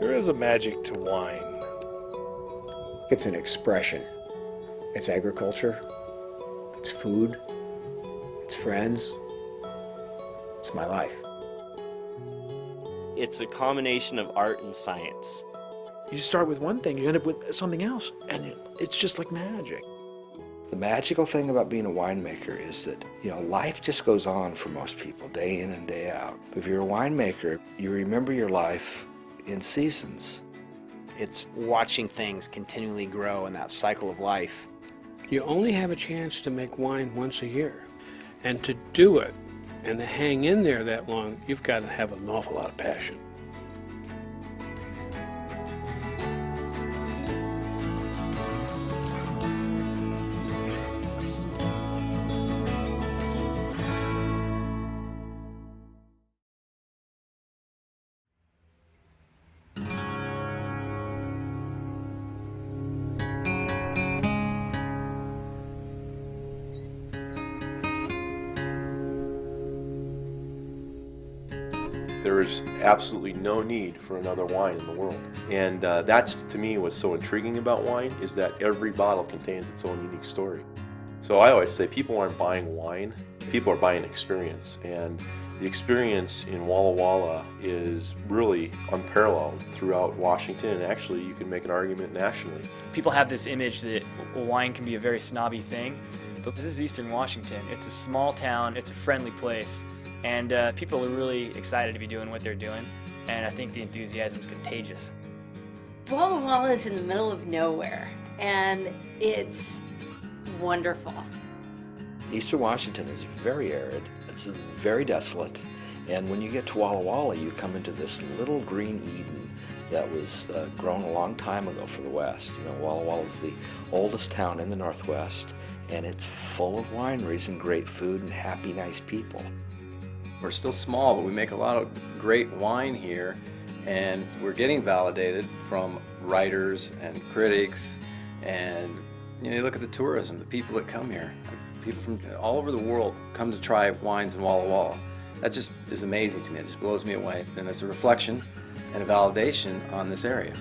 There is a magic to wine. It's an expression. It's agriculture. It's food. It's friends. It's my life. It's a combination of art and science. You start with one thing, you end up with something else, and it's just like magic. The magical thing about being a winemaker is that, life just goes on for most people, day in and day out. But if you're a winemaker, you remember your life in seasons. It's watching things continually grow in that cycle of life. You only have a chance to make wine once a year. And to do it and to hang in there that long, you've got to have an awful lot of passion. There is absolutely no need for another wine in the world. And that's, to me, what's so intriguing about wine, is that every bottle contains its own unique story. So I always say people aren't buying wine, people are buying experience. And the experience in Walla Walla is really unparalleled throughout Washington, and actually you can make an argument nationally. People have this image that wine can be a very snobby thing, but this is Eastern Washington. It's a small town, it's a friendly place. And people are really excited to be doing what they're doing, and I think the enthusiasm is contagious. Walla Walla is in the middle of nowhere, and it's wonderful. Eastern Washington is very arid, it's very desolate, and when you get to Walla Walla, you come into this little green Eden that was grown a long time ago for the West. Walla Walla is the oldest town in the Northwest, and it's full of wineries and great food and happy, nice people. We're still small, but we make a lot of great wine here, and we're getting validated from writers and critics. And you look at the tourism, the people that come here, people from all over the world come to try wines in Walla Walla. That just is amazing to me. It just blows me away, and it's a reflection and a validation on this area.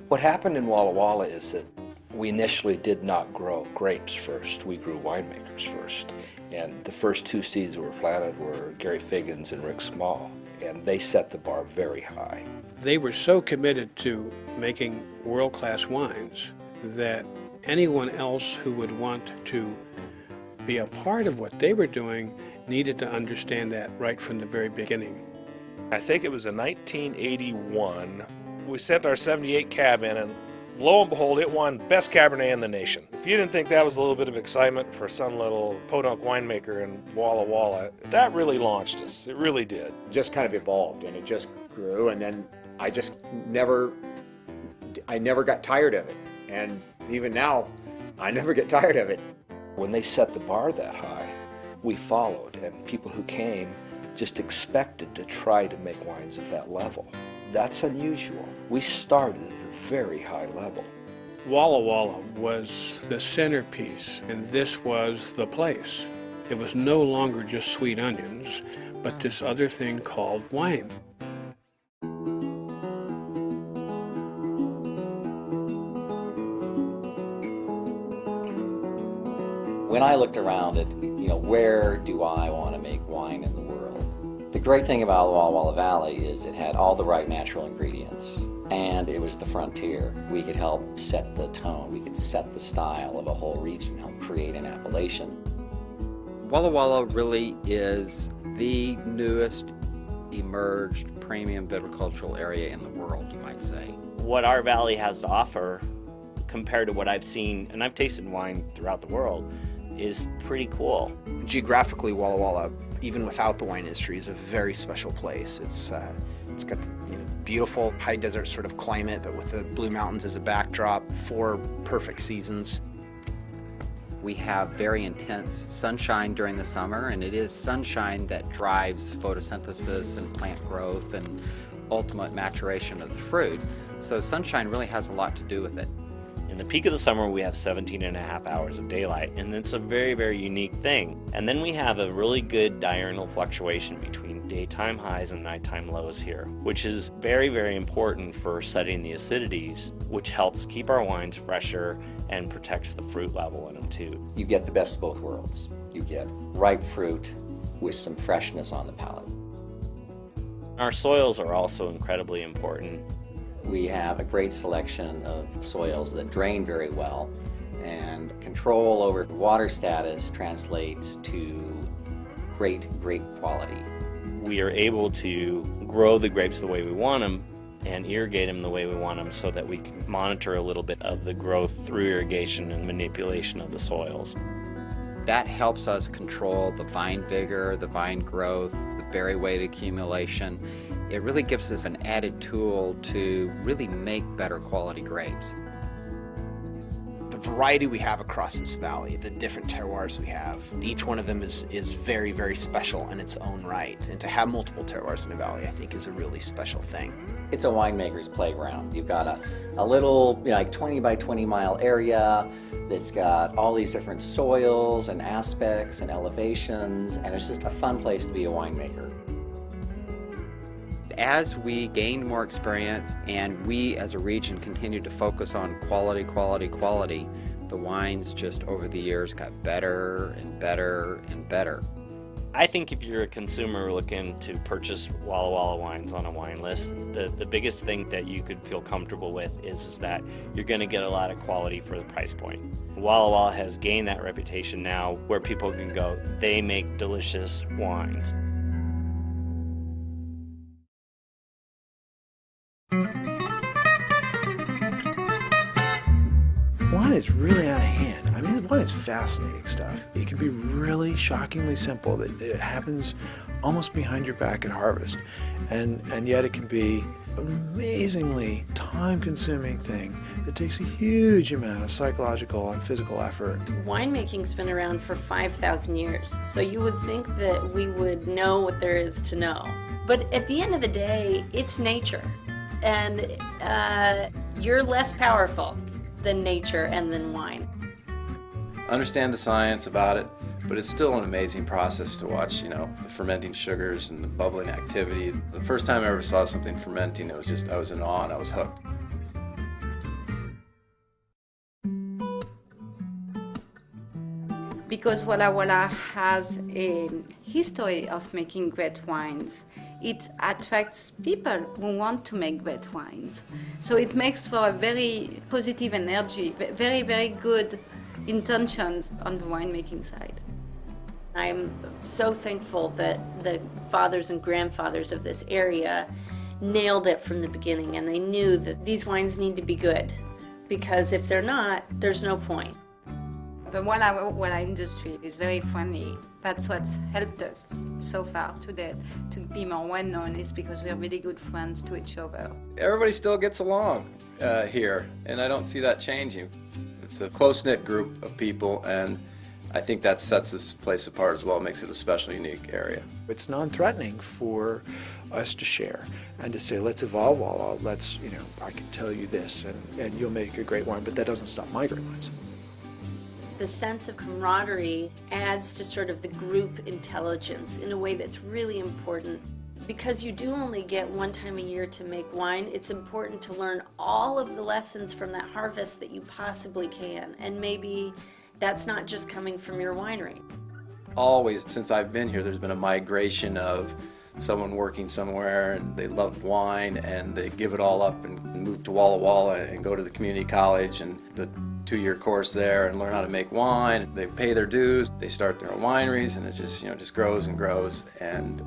What happened in Walla Walla is that we initially did not grow grapes first, we grew winemakers first. And the first two seeds that were planted were Gary Figgins and Rick Small, and they set the bar very high. They were so committed to making world-class wines that anyone else who would want to be a part of what they were doing needed to understand that right from the very beginning. I think it was in 1981, we sent our 78 cab in, and lo and behold, it won Best Cabernet in the nation. If you didn't think that was a little bit of excitement for some little podunk winemaker in Walla Walla, that really launched us. It really did. It just kind of evolved, and it just grew, and then I never got tired of it. And even now, I never get tired of it. When they set the bar that high, we followed, and people who came just expected to try to make wines of that level. That's unusual. We started at a very high level. Walla Walla was the centerpiece, and this was the place. It was no longer just sweet onions, but this other thing called wine. When I looked around at, where do I want to make wine in the world? The great thing about the Walla Walla Valley is it had all the right natural ingredients, and it was the frontier. We could help set the tone, we could set the style of a whole region, help create an appellation. Walla Walla really is the newest emerged premium viticultural area in the world, you might say. What our valley has to offer, compared to what I've seen, and I've tasted wine throughout the world, is pretty cool. Geographically, Walla Walla, even without the wine industry, is a very special place. It's got beautiful high desert sort of climate, but with the Blue Mountains as a backdrop, 4 perfect seasons. We have very intense sunshine during the summer, and it is sunshine that drives photosynthesis and plant growth and ultimate maturation of the fruit. So sunshine really has a lot to do with it. And the peak of the summer, we have 17 and a half hours of daylight, and it's a very, very unique thing. And then we have a really good diurnal fluctuation between daytime highs and nighttime lows here, which is very, very important for setting the acidities, which helps keep our wines fresher and protects the fruit level in them too. You get the best of both worlds. You get ripe fruit with some freshness on the palate. Our soils are also incredibly important. We have a great selection of soils that drain very well, and control over water status translates to great grape quality. We are able to grow the grapes the way we want them and irrigate them the way we want them so that we can monitor a little bit of the growth through irrigation and manipulation of the soils. That helps us control the vine vigor, the vine growth, the berry weight accumulation. It really gives us an added tool to really make better quality grapes. The variety we have across this valley, the different terroirs we have, each one of them is very, very special in its own right. And to have multiple terroirs in a valley, I think, is a really special thing. It's a winemaker's playground. You've got a little, like 20 by 20 mile area that's got all these different soils and aspects and elevations, and it's just a fun place to be a winemaker. As we gain more experience and we as a region continue to focus on quality, quality, quality, the wines just over the years got better and better and better. I think if you're a consumer looking to purchase Walla Walla wines on a wine list, the biggest thing that you could feel comfortable with is that you're going to get a lot of quality for the price point. Walla Walla has gained that reputation now where people can go, they make delicious wines. Wine is really out of hand. I mean, wine is fascinating stuff. It can be really shockingly simple. That it happens almost behind your back at harvest, and yet it can be an amazingly time-consuming thing that takes a huge amount of psychological and physical effort. Winemaking's been around for 5,000 years, so you would think that we would know what there is to know. But at the end of the day, it's nature, and you're less powerful than nature and than wine. Understand the science about it, but it's still an amazing process to watch, the fermenting sugars and the bubbling activity. The first time I ever saw something fermenting, I was in awe and I was hooked. Because Walla Walla has a history of making great wines, it attracts people who want to make great wines. So it makes for a very positive energy, very, very good intentions on the winemaking side. I'm so thankful that the fathers and grandfathers of this area nailed it from the beginning, and they knew that these wines need to be good, because if they're not, there's no point. The Walla industry is very friendly. That's what's helped us so far today to be more well known, is because we're really good friends to each other. Everybody still gets along here, and I don't see that changing. It's a close-knit group of people, and I think that sets this place apart as well. It makes it a special, unique area. It's non-threatening for us to share and to say, let's evolve Walla. Let's, I can tell you this, and you'll make a great wine, but that doesn't stop my great wines. The sense of camaraderie adds to sort of the group intelligence in a way that's really important. Because you do only get one time a year to make wine, it's important to learn all of the lessons from that harvest that you possibly can. And maybe that's not just coming from your winery. Always, since I've been here, there's been a migration of someone working somewhere and they love wine and they give it all up and move to Walla Walla and go to the community college and the 2-year course there and learn how to make wine. They pay their dues, they start their own wineries, and it just grows and grows, and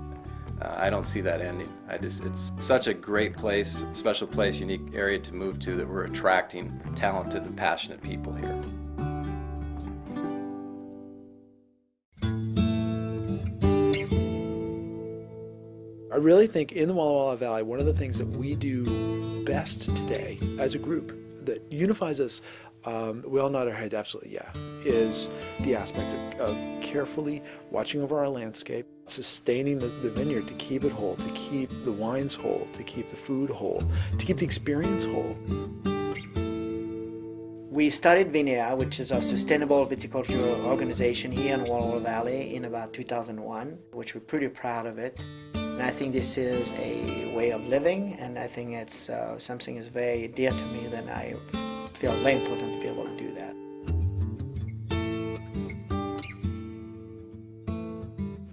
I don't see that ending. It's such a great place, special place, unique area to move to, that we're attracting talented and passionate people here. I really think in the Walla Walla Valley, one of the things that we do best today as a group that unifies us, we all nod our head, absolutely, yeah, is the aspect of carefully watching over our landscape, sustaining the vineyard to keep it whole, to keep the wines whole, to keep the food whole, to keep the experience whole. We started Vinea, which is a sustainable viticultural organization here in Walla Valley in about 2001, which we're pretty proud of it. And I think this is a way of living, and I think it's something that's very dear to me, that I feel very important to be able to do that.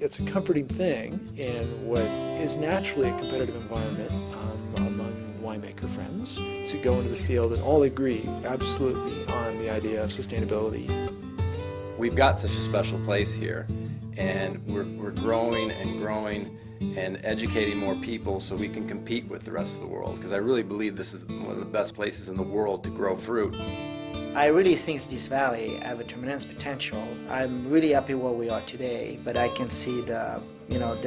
It's a comforting thing in what is naturally a competitive environment among winemaker friends to go into the field and all agree absolutely on the idea of sustainability. We've got such a special place here, and we're growing and growing and educating more people so we can compete with the rest of the world, because I really believe this is one of the best places in the world to grow fruit. I really think this valley have a tremendous potential. I'm really happy where we are today, but I can see the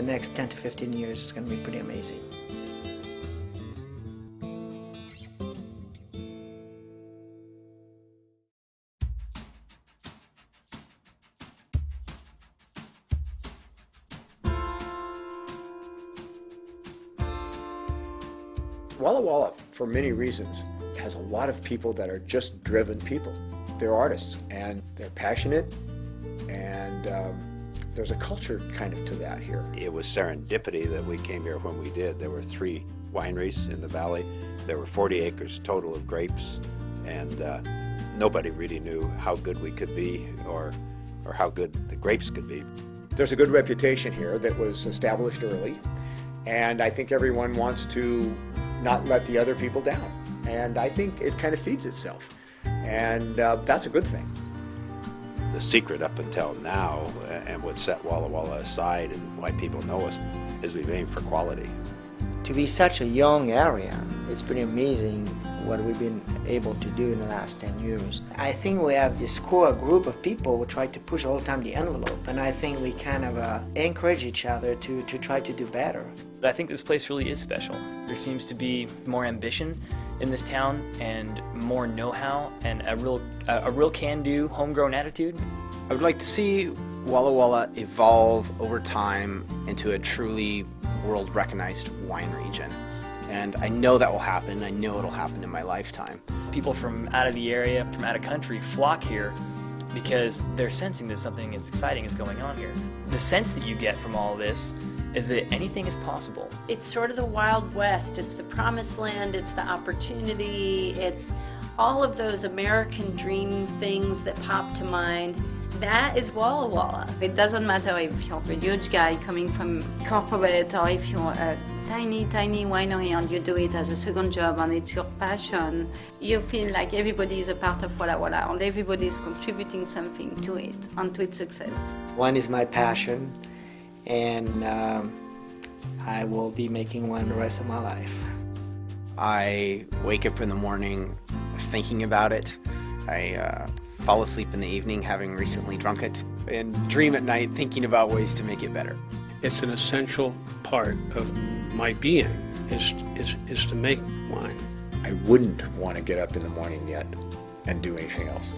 next 10 to 15 years is going to be pretty amazing. Walla Walla, for many reasons, has a lot of people that are just driven people. They're artists, and they're passionate, and there's a culture kind of to that here. It was serendipity that we came here when we did. There were 3 wineries in the valley. There were 40 acres total of grapes, and nobody really knew how good we could be or how good the grapes could be. There's a good reputation here that was established early, and I think everyone wants to not let the other people down. And I think it kind of feeds itself, and that's a good thing. The secret up until now, and what set Walla Walla aside and why people know us, is we've aimed for quality. To be such a young area, it's pretty amazing what we've been able to do in the last 10 years. I think we have this core group of people who try to push all the time the envelope, and I think we kind of encourage each other to try to do better. I think this place really is special. There seems to be more ambition in this town and more know-how and a real can-do, homegrown attitude. I would like to see Walla Walla evolve over time into a truly world-recognized wine region. And I know that will happen. I know it'll happen in my lifetime. People from out of the area, from out of country, flock here because they're sensing that something as exciting is going on here. The sense that you get from all of this is that anything is possible. It's sort of the Wild West. It's the promised land. It's the opportunity. It's all of those American dream things that pop to mind. That is Walla Walla. It doesn't matter if you're a huge guy coming from corporate or if you're a tiny winery and you do it as a second job and it's your passion. You feel like everybody is a part of Walla Walla and everybody is contributing something to it and to its success. Wine is my passion, and I will be making wine the rest of my life. I wake up in the morning thinking about it. I fall asleep in the evening having recently drunk it, and dream at night thinking about ways to make it better. It's an essential part of my being is to make wine. I wouldn't want to get up in the morning yet and do anything else.